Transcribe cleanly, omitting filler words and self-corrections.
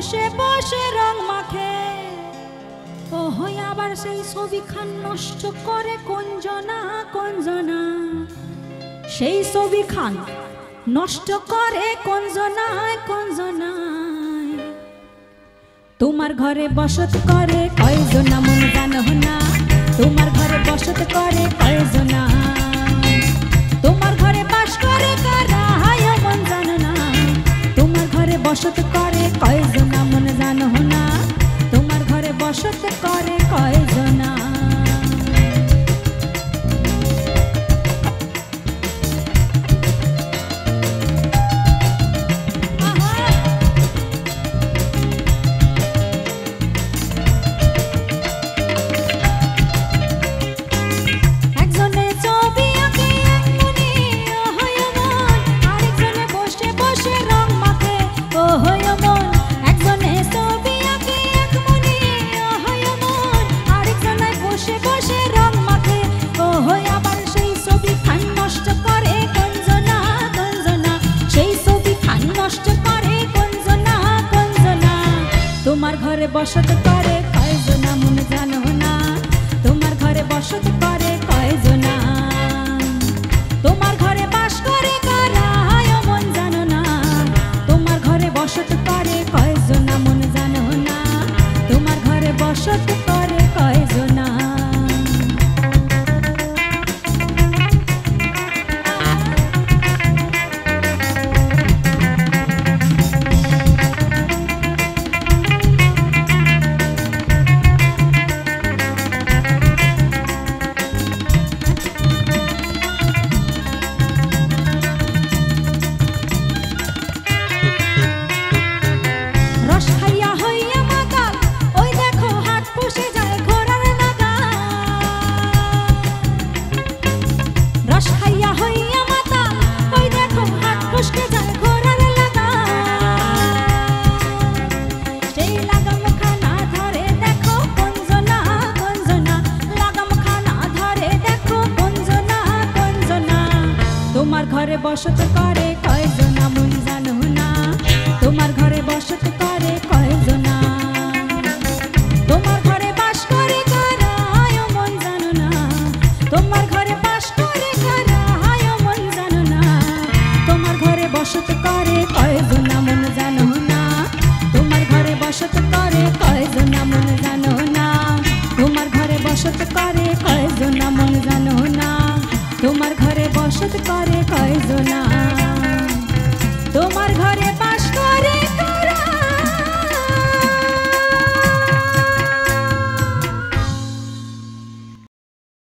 বসে বসে রং মাখে ও হই আবার সেই ছবিখান নষ্ট করে কোনজনা কোনজনা সেই ছবিখান নষ্ট করে কোনজনায় কোনজনায় তোমার ঘরে বসত করে কয়জনা মন জানো না তোমার ঘরে বসত করে কয়জনা তোমার ঘরে বাস করে কারা হায় মন জানো না তোমার ঘরে বসত করে কয়জনা মন জানো না তোমার ঘরে বসত করে কয়জনা তোমার ঘরে বসত করে কয়জনা মন জানো না তোমার ঘরে বসত করে কয়জনা তোমার ঘরে বাস করে কারা হায় মন জানো না তোমার ঘরে বসত করে কয়জনা মন জানো না তোমার ঘরে বসত করে কয়জনা তোমার ঘরে বসত করে কয়জনা মন জানো না তোমার ঘরে বসত করে কয়জনা তোমার ঘরে বাস করে কারা হায় মন জানো না তোমার ঘরে বাস করে কারা হায় মন জানো না তোমার ঘরে বসত করে কয়জনা মন জানো না তোমার ঘরে বসত করে কয়জনা মন জানো না তোমার ঘরে বসত করে কয়জনা মন জানো না তোমার ঘরে বসত করে কয়জনা।